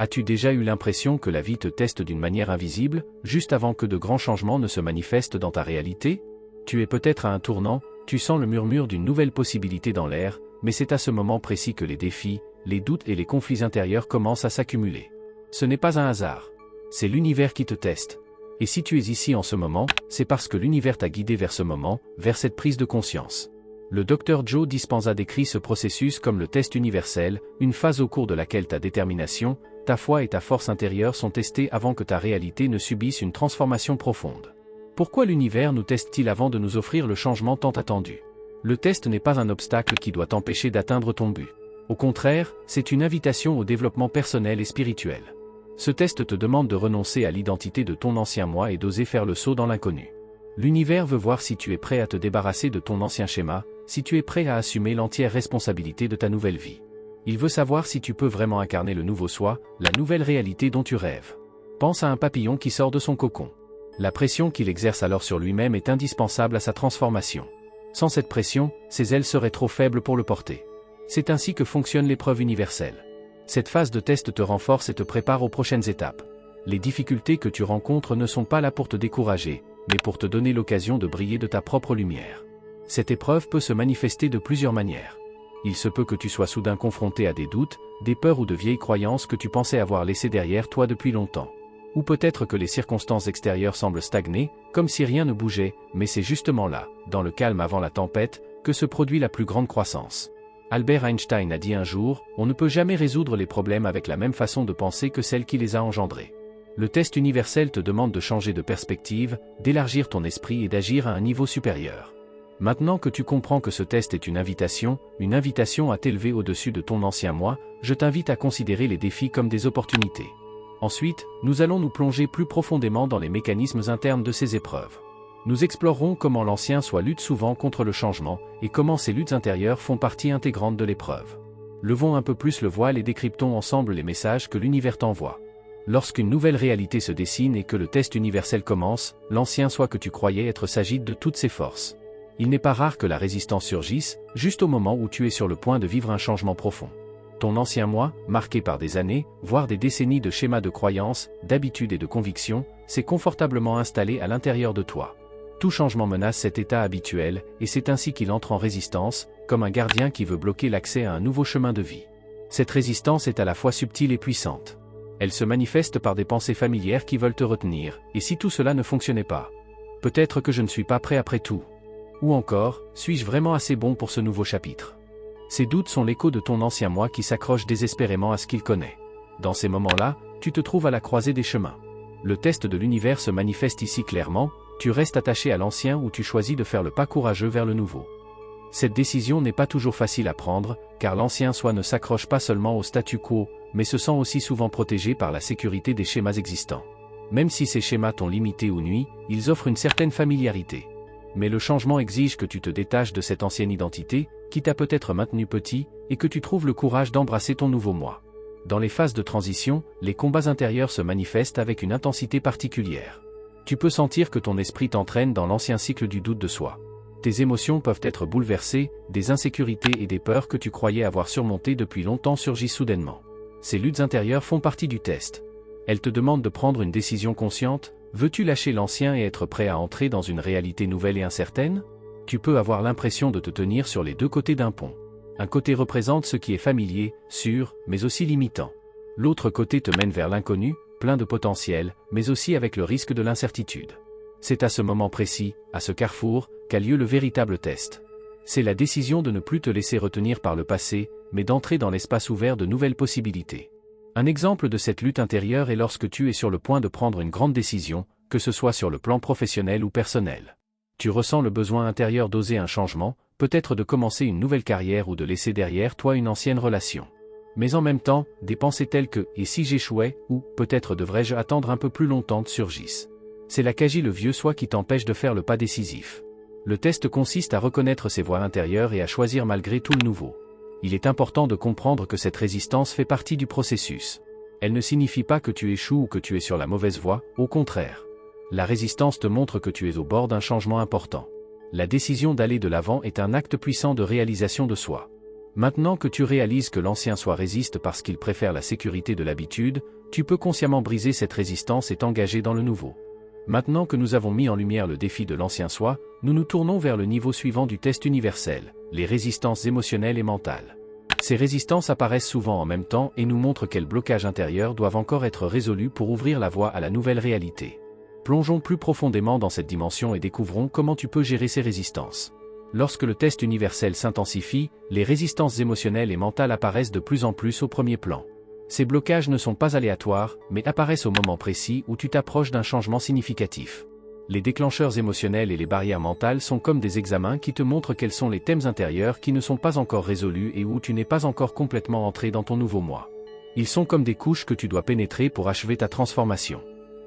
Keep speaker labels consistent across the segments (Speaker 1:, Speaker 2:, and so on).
Speaker 1: As-tu déjà eu l'impression que la vie te teste d'une manière invisible, juste avant que de grands changements ne se manifestent dans ta réalité? Tu es peut-être à un tournant, tu sens le murmure d'une nouvelle possibilité dans l'air, mais c'est à ce moment précis que les défis, les doutes et les conflits intérieurs commencent à s'accumuler. Ce n'est pas un hasard. C'est l'univers qui te teste. Et si tu es ici en ce moment, c'est parce que l'univers t'a guidé vers ce moment, vers cette prise de conscience. Le Dr Joe Dispenza décrit ce processus comme le test universel, une phase au cours de laquelle ta détermination, ta foi et ta force intérieure sont testées avant que ta réalité ne subisse une transformation profonde. Pourquoi l'univers nous teste-t-il avant de nous offrir le changement tant attendu? Le test n'est pas un obstacle qui doit t'empêcher d'atteindre ton but. Au contraire, c'est une invitation au développement personnel et spirituel. Ce test te demande de renoncer à l'identité de ton ancien moi et d'oser faire le saut dans l'inconnu. L'univers veut voir si tu es prêt à te débarrasser de ton ancien schéma, si tu es prêt à assumer l'entière responsabilité de ta nouvelle vie. Il veut savoir si tu peux vraiment incarner le nouveau soi, la nouvelle réalité dont tu rêves. Pense à un papillon qui sort de son cocon. La pression qu'il exerce alors sur lui-même est indispensable à sa transformation. Sans cette pression, ses ailes seraient trop faibles pour le porter. C'est ainsi que fonctionne l'épreuve universelle. Cette phase de test te renforce et te prépare aux prochaines étapes. Les difficultés que tu rencontres ne sont pas là pour te décourager, mais pour te donner l'occasion de briller de ta propre lumière. Cette épreuve peut se manifester de plusieurs manières. Il se peut que tu sois soudain confronté à des doutes, des peurs ou de vieilles croyances que tu pensais avoir laissées derrière toi depuis longtemps. Ou peut-être que les circonstances extérieures semblent stagner, comme si rien ne bougeait, mais c'est justement là, dans le calme avant la tempête, que se produit la plus grande croissance. Albert Einstein a dit un jour, on ne peut jamais résoudre les problèmes avec la même façon de penser que celle qui les a engendrés. Le test universel te demande de changer de perspective, d'élargir ton esprit et d'agir à un niveau supérieur. Maintenant que tu comprends que ce test est une invitation à t'élever au-dessus de ton ancien moi, je t'invite à considérer les défis comme des opportunités. Ensuite, nous allons nous plonger plus profondément dans les mécanismes internes de ces épreuves. Nous explorerons comment l'ancien soi lutte souvent contre le changement, et comment ces luttes intérieures font partie intégrante de l'épreuve. Levons un peu plus le voile et décryptons ensemble les messages que l'univers t'envoie. Lorsqu'une nouvelle réalité se dessine et que le test universel commence, l'ancien soi que tu croyais être s'agite de toutes ses forces. Il n'est pas rare que la résistance surgisse, juste au moment où tu es sur le point de vivre un changement profond. Ton ancien moi, marqué par des années, voire des décennies de schémas de croyances, d'habitudes et de convictions, s'est confortablement installé à l'intérieur de toi. Tout changement menace cet état habituel, et c'est ainsi qu'il entre en résistance, comme un gardien qui veut bloquer l'accès à un nouveau chemin de vie. Cette résistance est à la fois subtile et puissante. Elle se manifeste par des pensées familières qui veulent te retenir, et si tout cela ne fonctionnait pas? Peut-être que je ne suis pas prêt après tout. Ou encore, suis-je vraiment assez bon pour ce nouveau chapitre? Ces doutes sont l'écho de ton ancien moi qui s'accroche désespérément à ce qu'il connaît. Dans ces moments-là, tu te trouves à la croisée des chemins. Le test de l'univers se manifeste ici clairement, tu restes attaché à l'ancien ou tu choisis de faire le pas courageux vers le nouveau. Cette décision n'est pas toujours facile à prendre, car l'ancien soi ne s'accroche pas seulement au statu quo, mais se sent aussi souvent protégé par la sécurité des schémas existants. Même si ces schémas t'ont limité ou nui, ils offrent une certaine familiarité. Mais le changement exige que tu te détaches de cette ancienne identité, qui t'a peut-être maintenu petit, et que tu trouves le courage d'embrasser ton nouveau moi. Dans les phases de transition, les combats intérieurs se manifestent avec une intensité particulière. Tu peux sentir que ton esprit t'entraîne dans l'ancien cycle du doute de soi. Tes émotions peuvent être bouleversées, des insécurités et des peurs que tu croyais avoir surmontées depuis longtemps surgissent soudainement. Ces luttes intérieures font partie du test. Elles te demandent de prendre une décision consciente. Veux-tu lâcher l'ancien et être prêt à entrer dans une réalité nouvelle et incertaine? Tu peux avoir l'impression de te tenir sur les deux côtés d'un pont. Un côté représente ce qui est familier, sûr, mais aussi limitant. L'autre côté te mène vers l'inconnu, plein de potentiel, mais aussi avec le risque de l'incertitude. C'est à ce moment précis, à ce carrefour, qu'a lieu le véritable test. C'est la décision de ne plus te laisser retenir par le passé, mais d'entrer dans l'espace ouvert de nouvelles possibilités. Un exemple de cette lutte intérieure est lorsque tu es sur le point de prendre une grande décision, que ce soit sur le plan professionnel ou personnel. Tu ressens le besoin intérieur d'oser un changement, peut-être de commencer une nouvelle carrière ou de laisser derrière toi une ancienne relation. Mais en même temps, des pensées telles que « et si j'échouais » ou « peut-être devrais-je attendre un peu plus longtemps » surgissent. C'est là qu'agit le vieux soi qui t'empêche de faire le pas décisif. Le test consiste à reconnaître ses voix intérieures et à choisir malgré tout le nouveau. Il est important de comprendre que cette résistance fait partie du processus. Elle ne signifie pas que tu échoues ou que tu es sur la mauvaise voie, au contraire. La résistance te montre que tu es au bord d'un changement important. La décision d'aller de l'avant est un acte puissant de réalisation de soi. Maintenant que tu réalises que l'ancien soi résiste parce qu'il préfère la sécurité de l'habitude, tu peux consciemment briser cette résistance et t'engager dans le nouveau. Maintenant que nous avons mis en lumière le défi de l'ancien soi, nous nous tournons vers le niveau suivant du test universel, les résistances émotionnelles et mentales. Ces résistances apparaissent souvent en même temps et nous montrent quels blocages intérieurs doivent encore être résolus pour ouvrir la voie à la nouvelle réalité. Plongeons plus profondément dans cette dimension et découvrons comment tu peux gérer ces résistances. Lorsque le test universel s'intensifie, les résistances émotionnelles et mentales apparaissent de plus en plus au premier plan. Ces blocages ne sont pas aléatoires, mais apparaissent au moment précis où tu t'approches d'un changement significatif. Les déclencheurs émotionnels et les barrières mentales sont comme des examens qui te montrent quels sont les thèmes intérieurs qui ne sont pas encore résolus et où tu n'es pas encore complètement entré dans ton nouveau moi. Ils sont comme des couches que tu dois pénétrer pour achever ta transformation.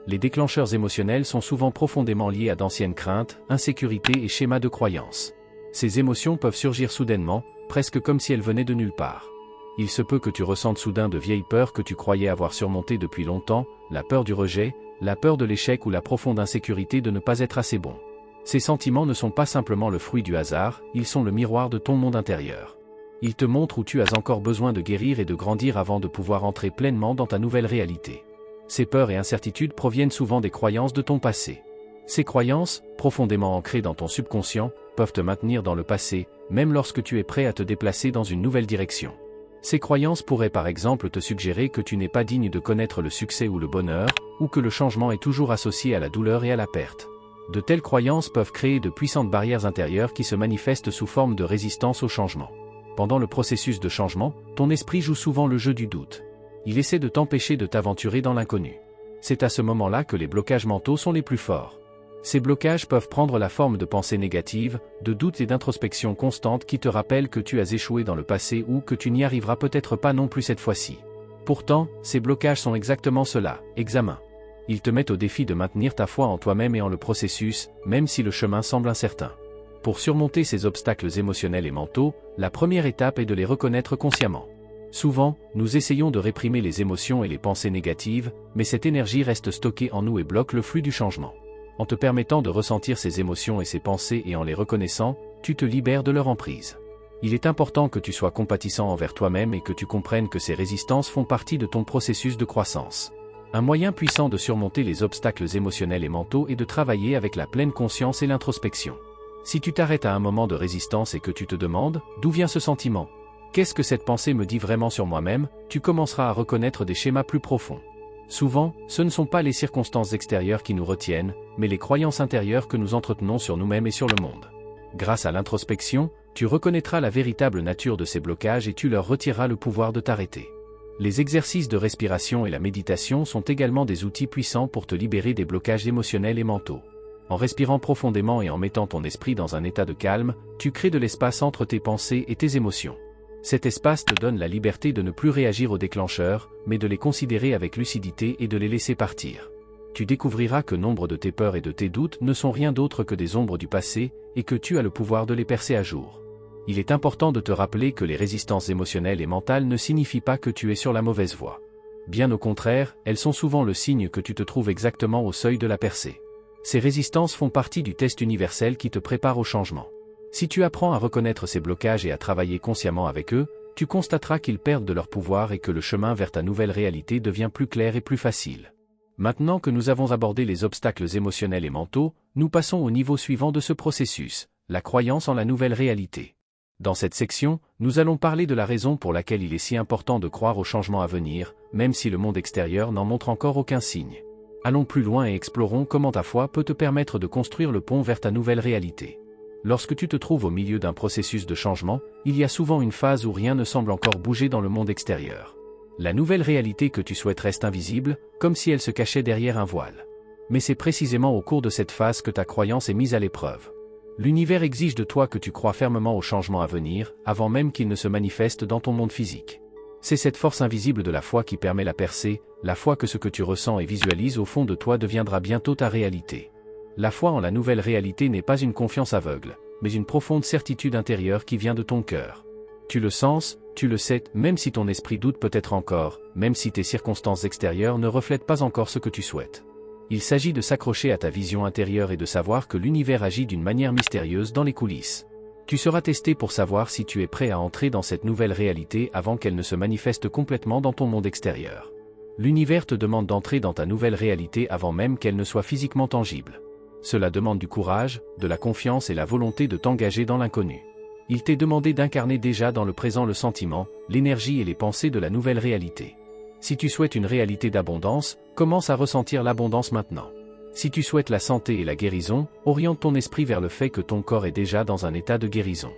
Speaker 1: Les déclencheurs émotionnels sont souvent profondément liés à d'anciennes craintes, insécurités et schémas de croyance. Ces émotions peuvent surgir soudainement, presque comme si elles venaient de nulle part. Il se peut que tu ressentes soudain de vieilles peurs que tu croyais avoir surmontées depuis longtemps, la peur du rejet, la peur de l'échec ou la profonde insécurité de ne pas être assez bon. Ces sentiments ne sont pas simplement le fruit du hasard, ils sont le miroir de ton monde intérieur. Ils te montrent où tu as encore besoin de guérir et de grandir avant de pouvoir entrer pleinement dans ta nouvelle réalité. Ces peurs et incertitudes proviennent souvent des croyances de ton passé. Ces croyances, profondément ancrées dans ton subconscient, peuvent te maintenir dans le passé, même lorsque tu es prêt à te déplacer dans une nouvelle direction. Ces croyances pourraient par exemple te suggérer que tu n'es pas digne de connaître le succès ou le bonheur, ou que le changement est toujours associé à la douleur et à la perte. De telles croyances peuvent créer de puissantes barrières intérieures qui se manifestent sous forme de résistance au changement. Pendant le processus de changement, ton esprit joue souvent le jeu du doute. Il essaie de t'empêcher de t'aventurer dans l'inconnu. C'est à ce moment-là que les blocages mentaux sont les plus forts. Ces blocages peuvent prendre la forme de pensées négatives, de doutes et d'introspection constante qui te rappellent que tu as échoué dans le passé ou que tu n'y arriveras peut-être pas non plus cette fois-ci. Pourtant, ces blocages sont exactement cela, examen. Ils te mettent au défi de maintenir ta foi en toi-même et en le processus, même si le chemin semble incertain. Pour surmonter ces obstacles émotionnels et mentaux, la première étape est de les reconnaître consciemment. Souvent, nous essayons de réprimer les émotions et les pensées négatives, mais cette énergie reste stockée en nous et bloque le flux du changement. En te permettant de ressentir ces émotions et ces pensées et en les reconnaissant, tu te libères de leur emprise. Il est important que tu sois compatissant envers toi-même et que tu comprennes que ces résistances font partie de ton processus de croissance. Un moyen puissant de surmonter les obstacles émotionnels et mentaux est de travailler avec la pleine conscience et l'introspection. Si tu t'arrêtes à un moment de résistance et que tu te demandes « D'où vient ce sentiment ? Qu'est-ce que cette pensée me dit vraiment sur moi-même ?» tu commenceras à reconnaître des schémas plus profonds. Souvent, ce ne sont pas les circonstances extérieures qui nous retiennent, mais les croyances intérieures que nous entretenons sur nous-mêmes et sur le monde. Grâce à l'introspection, tu reconnaîtras la véritable nature de ces blocages et tu leur retireras le pouvoir de t'arrêter. Les exercices de respiration et la méditation sont également des outils puissants pour te libérer des blocages émotionnels et mentaux. En respirant profondément et en mettant ton esprit dans un état de calme, tu crées de l'espace entre tes pensées et tes émotions. Cet espace te donne la liberté de ne plus réagir aux déclencheurs, mais de les considérer avec lucidité et de les laisser partir. Tu découvriras que nombre de tes peurs et de tes doutes ne sont rien d'autre que des ombres du passé, et que tu as le pouvoir de les percer à jour. Il est important de te rappeler que les résistances émotionnelles et mentales ne signifient pas que tu es sur la mauvaise voie. Bien au contraire, elles sont souvent le signe que tu te trouves exactement au seuil de la percée. Ces résistances font partie du test universel qui te prépare au changement. Si tu apprends à reconnaître ces blocages et à travailler consciemment avec eux, tu constateras qu'ils perdent de leur pouvoir et que le chemin vers ta nouvelle réalité devient plus clair et plus facile. Maintenant que nous avons abordé les obstacles émotionnels et mentaux, nous passons au niveau suivant de ce processus, la croyance en la nouvelle réalité. Dans cette section, nous allons parler de la raison pour laquelle il est si important de croire au changement à venir, même si le monde extérieur n'en montre encore aucun signe. Allons plus loin et explorons comment ta foi peut te permettre de construire le pont vers ta nouvelle réalité. Lorsque tu te trouves au milieu d'un processus de changement, il y a souvent une phase où rien ne semble encore bouger dans le monde extérieur. La nouvelle réalité que tu souhaites reste invisible, comme si elle se cachait derrière un voile. Mais c'est précisément au cours de cette phase que ta croyance est mise à l'épreuve. L'univers exige de toi que tu crois fermement au changement à venir, avant même qu'il ne se manifeste dans ton monde physique. C'est cette force invisible de la foi qui permet la percée, la foi que ce que tu ressens et visualises au fond de toi deviendra bientôt ta réalité. La foi en la nouvelle réalité n'est pas une confiance aveugle, mais une profonde certitude intérieure qui vient de ton cœur. Tu le sens, tu le sais, même si ton esprit doute peut-être encore, même si tes circonstances extérieures ne reflètent pas encore ce que tu souhaites. Il s'agit de s'accrocher à ta vision intérieure et de savoir que l'univers agit d'une manière mystérieuse dans les coulisses. Tu seras testé pour savoir si tu es prêt à entrer dans cette nouvelle réalité avant qu'elle ne se manifeste complètement dans ton monde extérieur. L'univers te demande d'entrer dans ta nouvelle réalité avant même qu'elle ne soit physiquement tangible. Cela demande du courage, de la confiance et la volonté de t'engager dans l'inconnu. Il t'est demandé d'incarner déjà dans le présent le sentiment, l'énergie et les pensées de la nouvelle réalité. Si tu souhaites une réalité d'abondance, commence à ressentir l'abondance maintenant. Si tu souhaites la santé et la guérison, oriente ton esprit vers le fait que ton corps est déjà dans un état de guérison.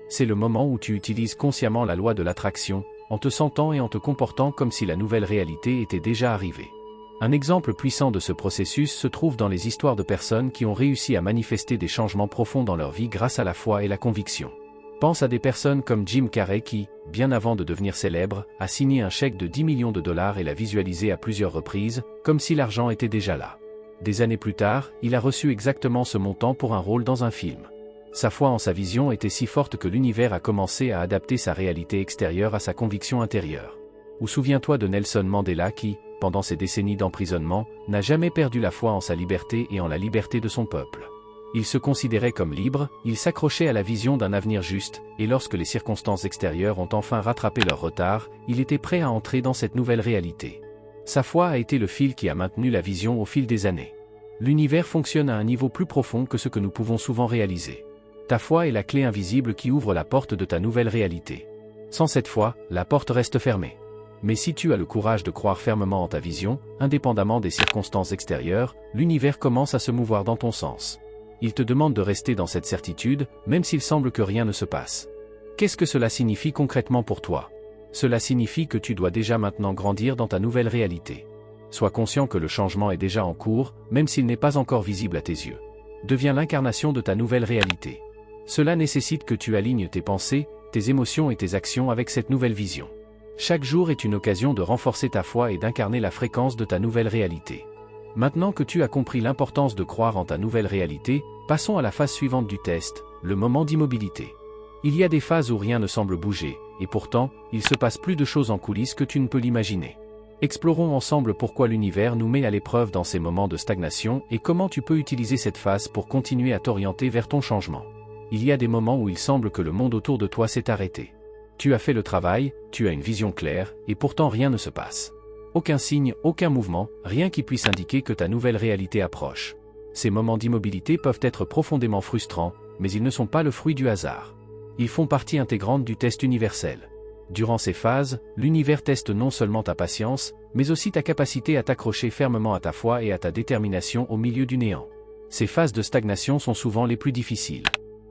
Speaker 1: C'est le moment où tu utilises consciemment la loi de l'attraction, en te sentant et en te comportant comme si la nouvelle réalité était déjà arrivée. Un exemple puissant de ce processus se trouve dans les histoires de personnes qui ont réussi à manifester des changements profonds dans leur vie grâce à la foi et la conviction. Pense à des personnes comme Jim Carrey qui, bien avant de devenir célèbre, a signé un chèque de 10 millions de dollars et l'a visualisé à plusieurs reprises, comme si l'argent était déjà là. Des années plus tard, il a reçu exactement ce montant pour un rôle dans un film. Sa foi en sa vision était si forte que l'univers a commencé à adapter sa réalité extérieure à sa conviction intérieure. Ou souviens-toi de Nelson Mandela qui, pendant ses décennies d'emprisonnement, n'a jamais perdu la foi en sa liberté et en la liberté de son peuple. Il se considérait comme libre, il s'accrochait à la vision d'un avenir juste, et lorsque les circonstances extérieures ont enfin rattrapé leur retard, il était prêt à entrer dans cette nouvelle réalité. Sa foi a été le fil qui a maintenu la vision au fil des années. L'univers fonctionne à un niveau plus profond que ce que nous pouvons souvent réaliser. Ta foi est la clé invisible qui ouvre la porte de ta nouvelle réalité. Sans cette foi, la porte reste fermée. Mais si tu as le courage de croire fermement en ta vision, indépendamment des circonstances extérieures, l'univers commence à se mouvoir dans ton sens. Il te demande de rester dans cette certitude, même s'il semble que rien ne se passe. Qu'est-ce que cela signifie concrètement pour toi? Cela signifie que tu dois déjà maintenant grandir dans ta nouvelle réalité. Sois conscient que le changement est déjà en cours, même s'il n'est pas encore visible à tes yeux. Deviens l'incarnation de ta nouvelle réalité. Cela nécessite que tu alignes tes pensées, tes émotions et tes actions avec cette nouvelle vision. Chaque jour est une occasion de renforcer ta foi et d'incarner la fréquence de ta nouvelle réalité. Maintenant que tu as compris l'importance de croire en ta nouvelle réalité, passons à la phase suivante du test, le moment d'immobilité. Il y a des phases où rien ne semble bouger, et pourtant, il se passe plus de choses en coulisses que tu ne peux l'imaginer. Explorons ensemble pourquoi l'univers nous met à l'épreuve dans ces moments de stagnation et comment tu peux utiliser cette phase pour continuer à t'orienter vers ton changement. Il y a des moments où il semble que le monde autour de toi s'est arrêté. Tu as fait le travail, tu as une vision claire, et pourtant rien ne se passe. Aucun signe, aucun mouvement, rien qui puisse indiquer que ta nouvelle réalité approche. Ces moments d'immobilité peuvent être profondément frustrants, mais ils ne sont pas le fruit du hasard. Ils font partie intégrante du test universel. Durant ces phases, l'univers teste non seulement ta patience, mais aussi ta capacité à t'accrocher fermement à ta foi et à ta détermination au milieu du néant. Ces phases de stagnation sont souvent les plus difficiles.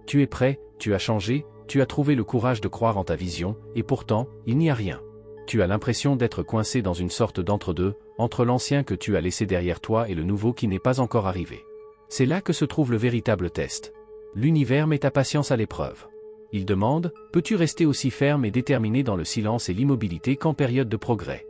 Speaker 1: Tu es prêt, tu as changé, tu as trouvé le courage de croire en ta vision, et pourtant, il n'y a rien. Tu as l'impression d'être coincé dans une sorte d'entre-deux, entre l'ancien que tu as laissé derrière toi et le nouveau qui n'est pas encore arrivé. C'est là que se trouve le véritable test. L'univers met ta patience à l'épreuve. Il demande, peux-tu rester aussi ferme et déterminé dans le silence et l'immobilité qu'en période de progrès?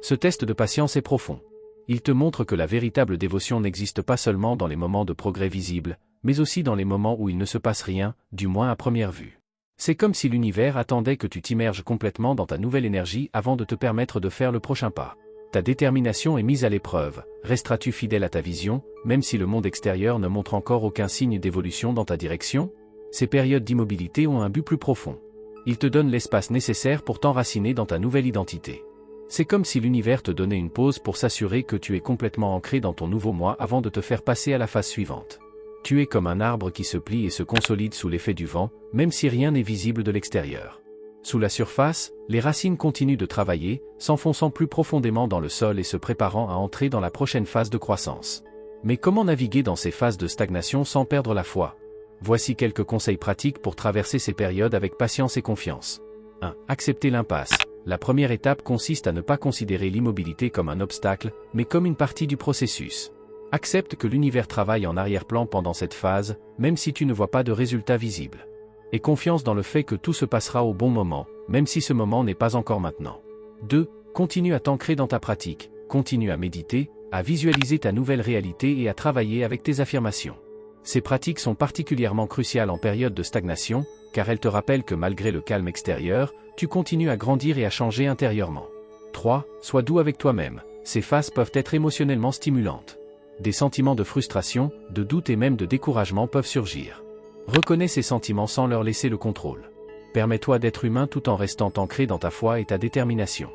Speaker 1: Ce test de patience est profond. Il te montre que la véritable dévotion n'existe pas seulement dans les moments de progrès visibles, mais aussi dans les moments où il ne se passe rien, du moins à première vue. C'est comme si l'univers attendait que tu t'immerges complètement dans ta nouvelle énergie avant de te permettre de faire le prochain pas. Ta détermination est mise à l'épreuve, resteras-tu fidèle à ta vision, même si le monde extérieur ne montre encore aucun signe d'évolution dans ta direction? Ces périodes d'immobilité ont un but plus profond. Ils te donnent l'espace nécessaire pour t'enraciner dans ta nouvelle identité. C'est comme si l'univers te donnait une pause pour s'assurer que tu es complètement ancré dans ton nouveau moi avant de te faire passer à la phase suivante. Tu es comme un arbre qui se plie et se consolide sous l'effet du vent, même si rien n'est visible de l'extérieur. Sous la surface, les racines continuent de travailler, s'enfonçant plus profondément dans le sol et se préparant à entrer dans la prochaine phase de croissance. Mais comment naviguer dans ces phases de stagnation sans perdre la foi? Voici quelques conseils pratiques pour traverser ces périodes avec patience et confiance. 1. Accepter l'impasse. La première étape consiste à ne pas considérer l'immobilité comme un obstacle, mais comme une partie du processus. Accepte que l'univers travaille en arrière-plan pendant cette phase, même si tu ne vois pas de résultats visibles. Aie confiance dans le fait que tout se passera au bon moment, même si ce moment n'est pas encore maintenant. 2. Continue à t'ancrer dans ta pratique, continue à méditer, à visualiser ta nouvelle réalité et à travailler avec tes affirmations. Ces pratiques sont particulièrement cruciales en période de stagnation, car elles te rappellent que malgré le calme extérieur, tu continues à grandir et à changer intérieurement. 3. Sois doux avec toi-même, ces phases peuvent être émotionnellement stimulantes. Des sentiments de frustration, de doute et même de découragement peuvent surgir. Reconnais ces sentiments sans leur laisser le contrôle. Permets-toi d'être humain tout en restant ancré dans ta foi et ta détermination.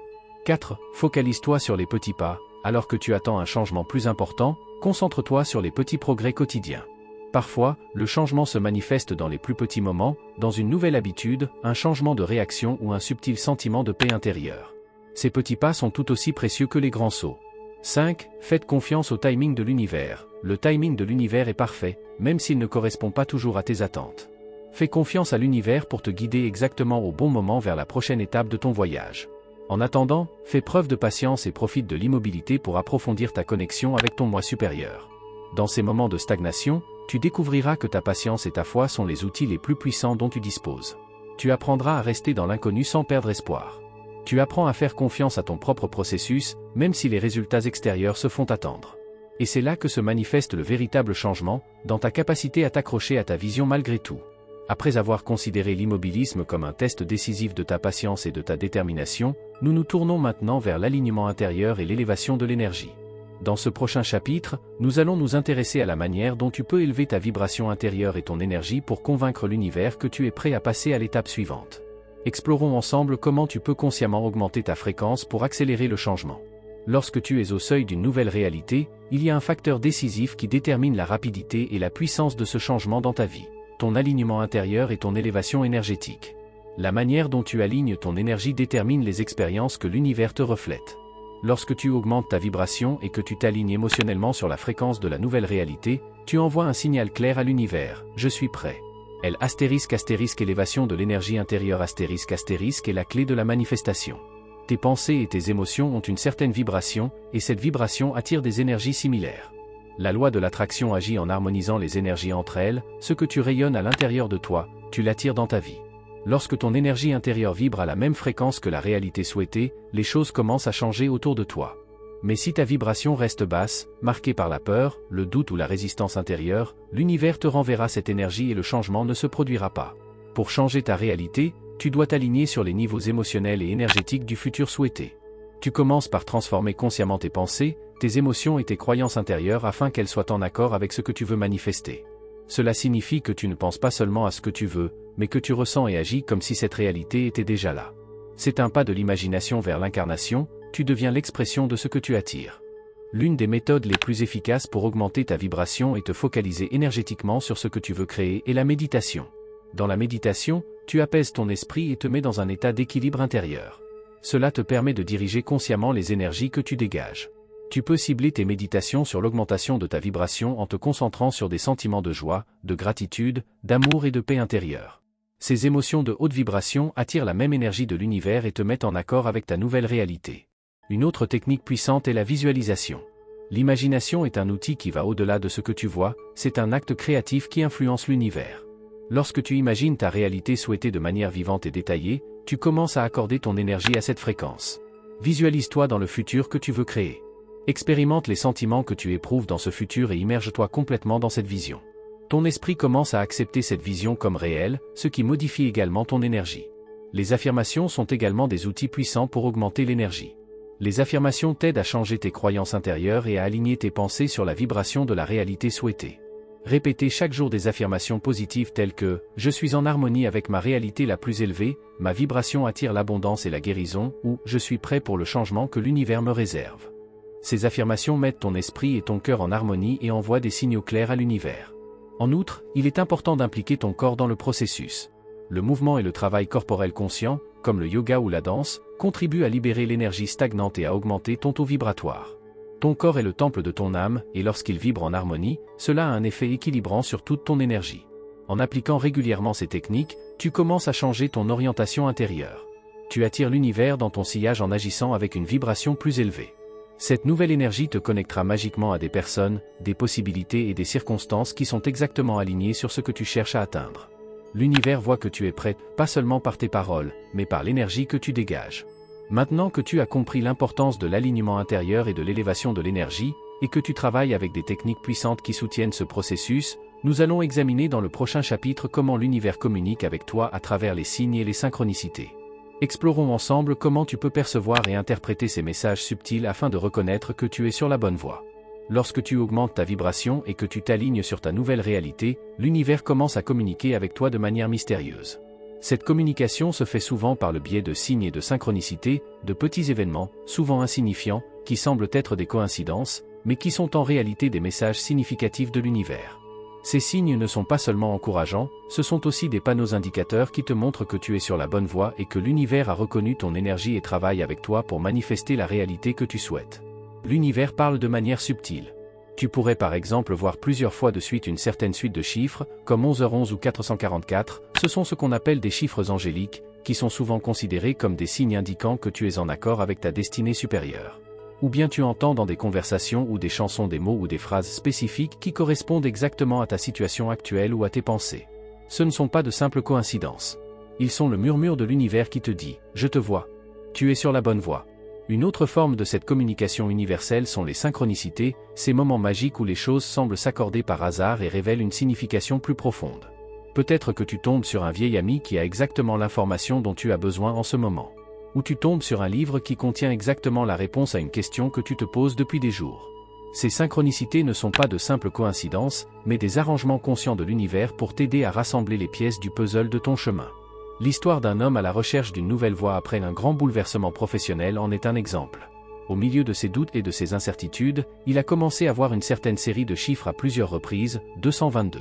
Speaker 1: 4. Focalise-toi sur les petits pas. Alors que tu attends un changement plus important, concentre-toi sur les petits progrès quotidiens. Parfois, le changement se manifeste dans les plus petits moments, dans une nouvelle habitude, un changement de réaction ou un subtil sentiment de paix intérieure. Ces petits pas sont tout aussi précieux que les grands sauts. 5. Faites confiance au timing de l'univers. Le timing de l'univers est parfait, même s'il ne correspond pas toujours à tes attentes. Fais confiance à l'univers pour te guider exactement au bon moment vers la prochaine étape de ton voyage. En attendant, fais preuve de patience et profite de l'immobilité pour approfondir ta connexion avec ton moi supérieur. Dans ces moments de stagnation, tu découvriras que ta patience et ta foi sont les outils les plus puissants dont tu disposes. Tu apprendras à rester dans l'inconnu sans perdre espoir. Tu apprends à faire confiance à ton propre processus, même si les résultats extérieurs se font attendre. Et c'est là que se manifeste le véritable changement, dans ta capacité à t'accrocher à ta vision malgré tout. Après avoir considéré l'immobilisme comme un test décisif de ta patience et de ta détermination, nous nous tournons maintenant vers l'alignement intérieur et l'élévation de l'énergie. Dans ce prochain chapitre, nous allons nous intéresser à la manière dont tu peux élever ta vibration intérieure et ton énergie pour convaincre l'univers que tu es prêt à passer à l'étape suivante. Explorons ensemble comment tu peux consciemment augmenter ta fréquence pour accélérer le changement. Lorsque tu es au seuil d'une nouvelle réalité, il y a un facteur décisif qui détermine la rapidité et la puissance de ce changement dans ta vie. Ton alignement intérieur et ton élévation énergétique. La manière dont tu alignes ton énergie détermine les expériences que l'univers te reflète. Lorsque tu augmentes ta vibration et que tu t'alignes émotionnellement sur la fréquence de la nouvelle réalité, tu envoies un signal clair à l'univers, je suis prêt. Élévation de l'énergie intérieure est la clé de la manifestation. Tes pensées et tes émotions ont une certaine vibration, et cette vibration attire des énergies similaires. La loi de l'attraction agit en harmonisant les énergies entre elles, ce que tu rayonnes à l'intérieur de toi, tu l'attires dans ta vie. Lorsque ton énergie intérieure vibre à la même fréquence que la réalité souhaitée, les choses commencent à changer autour de toi. Mais si ta vibration reste basse, marquée par la peur, le doute ou la résistance intérieure, l'univers te renverra cette énergie et le changement ne se produira pas. Pour changer ta réalité, tu dois t'aligner sur les niveaux émotionnels et énergétiques du futur souhaité. Tu commences par transformer consciemment tes pensées, tes émotions et tes croyances intérieures afin qu'elles soient en accord avec ce que tu veux manifester. Cela signifie que tu ne penses pas seulement à ce que tu veux, mais que tu ressens et agis comme si cette réalité était déjà là. C'est un pas de l'imagination vers l'incarnation, tu deviens l'expression de ce que tu attires. L'une des méthodes les plus efficaces pour augmenter ta vibration et te focaliser énergétiquement sur ce que tu veux créer est la méditation. Dans la méditation, tu apaises ton esprit et te mets dans un état d'équilibre intérieur. Cela te permet de diriger consciemment les énergies que tu dégages. Tu peux cibler tes méditations sur l'augmentation de ta vibration en te concentrant sur des sentiments de joie, de gratitude, d'amour et de paix intérieure. Ces émotions de haute vibration attirent la même énergie de l'univers et te mettent en accord avec ta nouvelle réalité. Une autre technique puissante est la visualisation. L'imagination est un outil qui va au-delà de ce que tu vois, c'est un acte créatif qui influence l'univers. Lorsque tu imagines ta réalité souhaitée de manière vivante et détaillée, tu commences à accorder ton énergie à cette fréquence. Visualise-toi dans le futur que tu veux créer. Expérimente les sentiments que tu éprouves dans ce futur et immerge-toi complètement dans cette vision. Ton esprit commence à accepter cette vision comme réelle, ce qui modifie également ton énergie. Les affirmations sont également des outils puissants pour augmenter l'énergie. Les affirmations t'aident à changer tes croyances intérieures et à aligner tes pensées sur la vibration de la réalité souhaitée. Répétez chaque jour des affirmations positives telles que « Je suis en harmonie avec ma réalité la plus élevée, ma vibration attire l'abondance et la guérison » ou « Je suis prêt pour le changement que l'univers me réserve ». Ces affirmations mettent ton esprit et ton cœur en harmonie et envoient des signaux clairs à l'univers. En outre, il est important d'impliquer ton corps dans le processus. Le mouvement et le travail corporel conscient, comme le yoga ou la danse, contribuent à libérer l'énergie stagnante et à augmenter ton taux vibratoire. Ton corps est le temple de ton âme, et lorsqu'il vibre en harmonie, cela a un effet équilibrant sur toute ton énergie. En appliquant régulièrement ces techniques, tu commences à changer ton orientation intérieure. Tu attires l'univers dans ton sillage en agissant avec une vibration plus élevée. Cette nouvelle énergie te connectera magiquement à des personnes, des possibilités et des circonstances qui sont exactement alignées sur ce que tu cherches à atteindre. L'univers voit que tu es prêt, pas seulement par tes paroles, mais par l'énergie que tu dégages. Maintenant que tu as compris l'importance de l'alignement intérieur et de l'élévation de l'énergie, et que tu travailles avec des techniques puissantes qui soutiennent ce processus, nous allons examiner dans le prochain chapitre comment l'univers communique avec toi à travers les signes et les synchronicités. Explorons ensemble comment tu peux percevoir et interpréter ces messages subtils afin de reconnaître que tu es sur la bonne voie. Lorsque tu augmentes ta vibration et que tu t'alignes sur ta nouvelle réalité, l'univers commence à communiquer avec toi de manière mystérieuse. Cette communication se fait souvent par le biais de signes et de synchronicités, de petits événements, souvent insignifiants, qui semblent être des coïncidences, mais qui sont en réalité des messages significatifs de l'univers. Ces signes ne sont pas seulement encourageants, ce sont aussi des panneaux indicateurs qui te montrent que tu es sur la bonne voie et que l'univers a reconnu ton énergie et travaille avec toi pour manifester la réalité que tu souhaites. L'univers parle de manière subtile. Tu pourrais par exemple voir plusieurs fois de suite une certaine suite de chiffres, comme 11h11 ou 444, ce sont ce qu'on appelle des chiffres angéliques, qui sont souvent considérés comme des signes indiquant que tu es en accord avec ta destinée supérieure. Ou bien tu entends dans des conversations ou des chansons des mots ou des phrases spécifiques qui correspondent exactement à ta situation actuelle ou à tes pensées. Ce ne sont pas de simples coïncidences. Ils sont le murmure de l'univers qui te dit « Je te vois. Tu es sur la bonne voie ». Une autre forme de cette communication universelle sont les synchronicités, ces moments magiques où les choses semblent s'accorder par hasard et révèlent une signification plus profonde. Peut-être que tu tombes sur un vieil ami qui a exactement l'information dont tu as besoin en ce moment. Ou tu tombes sur un livre qui contient exactement la réponse à une question que tu te poses depuis des jours. Ces synchronicités ne sont pas de simples coïncidences, mais des arrangements conscients de l'univers pour t'aider à rassembler les pièces du puzzle de ton chemin. L'histoire d'un homme à la recherche d'une nouvelle voie après un grand bouleversement professionnel en est un exemple. Au milieu de ses doutes et de ses incertitudes, il a commencé à voir une certaine série de chiffres à plusieurs reprises, 222.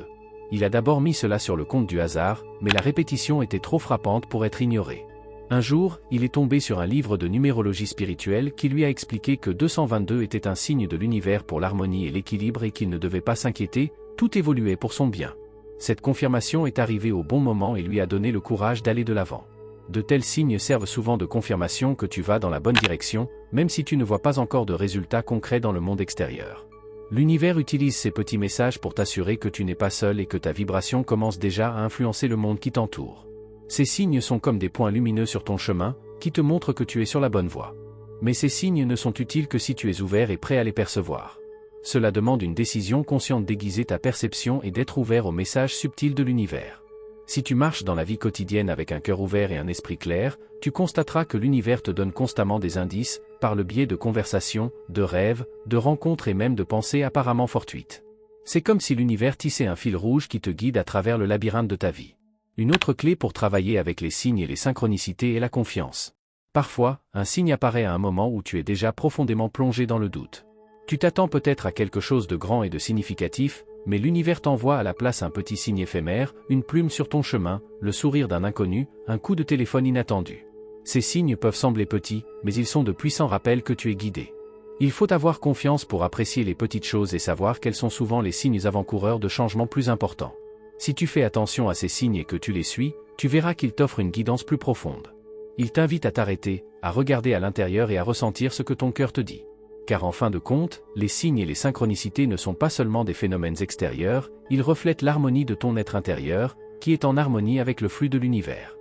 Speaker 1: Il a d'abord mis cela sur le compte du hasard, mais la répétition était trop frappante pour être ignorée. Un jour, il est tombé sur un livre de numérologie spirituelle qui lui a expliqué que 222 était un signe de l'univers pour l'harmonie et l'équilibre et qu'il ne devait pas s'inquiéter, tout évoluait pour son bien. Cette confirmation est arrivée au bon moment et lui a donné le courage d'aller de l'avant. De tels signes servent souvent de confirmation que tu vas dans la bonne direction, même si tu ne vois pas encore de résultats concrets dans le monde extérieur. L'univers utilise ces petits messages pour t'assurer que tu n'es pas seul et que ta vibration commence déjà à influencer le monde qui t'entoure. Ces signes sont comme des points lumineux sur ton chemin, qui te montrent que tu es sur la bonne voie. Mais ces signes ne sont utiles que si tu es ouvert et prêt à les percevoir. Cela demande une décision consciente d'aiguiser ta perception et d'être ouvert aux messages subtils de l'univers. Si tu marches dans la vie quotidienne avec un cœur ouvert et un esprit clair, tu constateras que l'univers te donne constamment des indices, par le biais de conversations, de rêves, de rencontres et même de pensées apparemment fortuites. C'est comme si l'univers tissait un fil rouge qui te guide à travers le labyrinthe de ta vie. Une autre clé pour travailler avec les signes et les synchronicités est la confiance. Parfois, un signe apparaît à un moment où tu es déjà profondément plongé dans le doute. Tu t'attends peut-être à quelque chose de grand et de significatif, mais l'univers t'envoie à la place un petit signe éphémère, une plume sur ton chemin, le sourire d'un inconnu, un coup de téléphone inattendu. Ces signes peuvent sembler petits, mais ils sont de puissants rappels que tu es guidé. Il faut avoir confiance pour apprécier les petites choses et savoir quels sont souvent les signes avant-coureurs de changements plus importants. Si tu fais attention à ces signes et que tu les suis, tu verras qu'ils t'offrent une guidance plus profonde. Ils t'invitent à t'arrêter, à regarder à l'intérieur et à ressentir ce que ton cœur te dit. Car en fin de compte, les signes et les synchronicités ne sont pas seulement des phénomènes extérieurs, ils reflètent l'harmonie de ton être intérieur, qui est en harmonie avec le flux de l'univers.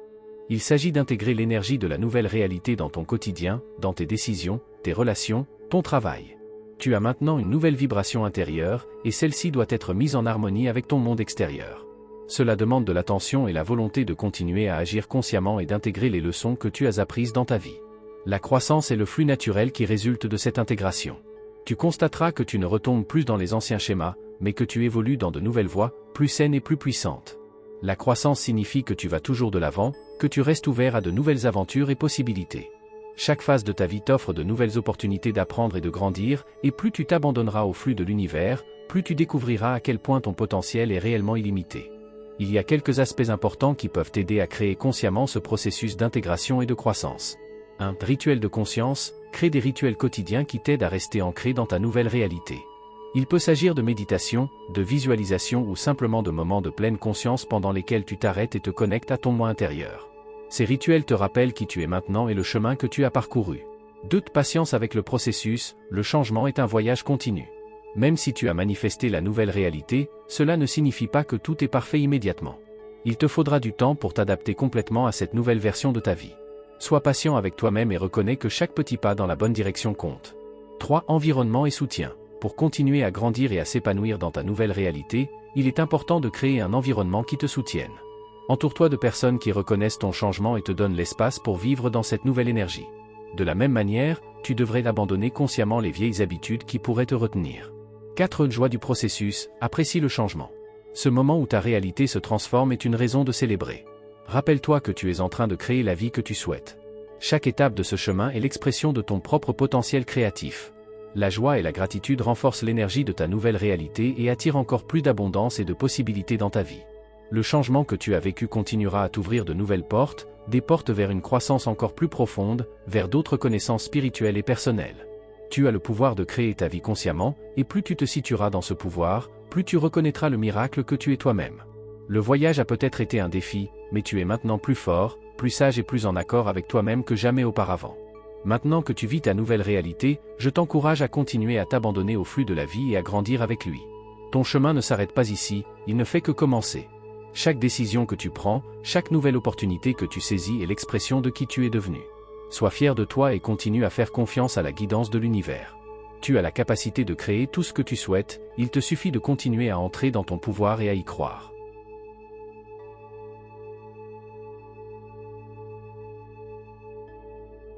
Speaker 1: Il s'agit d'intégrer l'énergie de la nouvelle réalité dans ton quotidien, dans tes décisions, tes relations, ton travail. Tu as maintenant une nouvelle vibration intérieure, et celle-ci doit être mise en harmonie avec ton monde extérieur. Cela demande de l'attention et la volonté de continuer à agir consciemment et d'intégrer les leçons que tu as apprises dans ta vie. La croissance est le flux naturel qui résulte de cette intégration. Tu constateras que tu ne retombes plus dans les anciens schémas, mais que tu évolues dans de nouvelles voies, plus saines et plus puissantes. La croissance signifie que tu vas toujours de l'avant, que tu restes ouvert à de nouvelles aventures et possibilités. Chaque phase de ta vie t'offre de nouvelles opportunités d'apprendre et de grandir, et plus tu t'abandonneras au flux de l'univers, plus tu découvriras à quel point ton potentiel est réellement illimité. Il y a quelques aspects importants qui peuvent t'aider à créer consciemment ce processus d'intégration et de croissance. 1. Rituel de conscience, crée des rituels quotidiens qui t'aident à rester ancré dans ta nouvelle réalité. Il peut s'agir de méditation, de visualisation ou simplement de moments de pleine conscience pendant lesquels tu t'arrêtes et te connectes à ton moi intérieur. Ces rituels te rappellent qui tu es maintenant et le chemin que tu as parcouru. 2. Patience avec le processus, le changement est un voyage continu. Même si tu as manifesté la nouvelle réalité, cela ne signifie pas que tout est parfait immédiatement. Il te faudra du temps pour t'adapter complètement à cette nouvelle version de ta vie. Sois patient avec toi-même et reconnais que chaque petit pas dans la bonne direction compte. 3. Environnement et soutien. Pour continuer à grandir et à s'épanouir dans ta nouvelle réalité, il est important de créer un environnement qui te soutienne. Entoure-toi de personnes qui reconnaissent ton changement et te donnent l'espace pour vivre dans cette nouvelle énergie. De la même manière, tu devrais abandonner consciemment les vieilles habitudes qui pourraient te retenir. 4. Joie du processus, apprécie le changement. Ce moment où ta réalité se transforme est une raison de célébrer. Rappelle-toi que tu es en train de créer la vie que tu souhaites. Chaque étape de ce chemin est l'expression de ton propre potentiel créatif. La joie et la gratitude renforcent l'énergie de ta nouvelle réalité et attirent encore plus d'abondance et de possibilités dans ta vie. Le changement que tu as vécu continuera à t'ouvrir de nouvelles portes, des portes vers une croissance encore plus profonde, vers d'autres connaissances spirituelles et personnelles. Tu as le pouvoir de créer ta vie consciemment, et plus tu te situeras dans ce pouvoir, plus tu reconnaîtras le miracle que tu es toi-même. Le voyage a peut-être été un défi, mais tu es maintenant plus fort, plus sage et plus en accord avec toi-même que jamais auparavant. Maintenant que tu vis ta nouvelle réalité, je t'encourage à continuer à t'abandonner au flux de la vie et à grandir avec lui. Ton chemin ne s'arrête pas ici, il ne fait que commencer. Chaque décision que tu prends, chaque nouvelle opportunité que tu saisis est l'expression de qui tu es devenu. Sois fier de toi et continue à faire confiance à la guidance de l'univers. Tu as la capacité de créer tout ce que tu souhaites, il te suffit de continuer à entrer dans ton pouvoir et à y croire.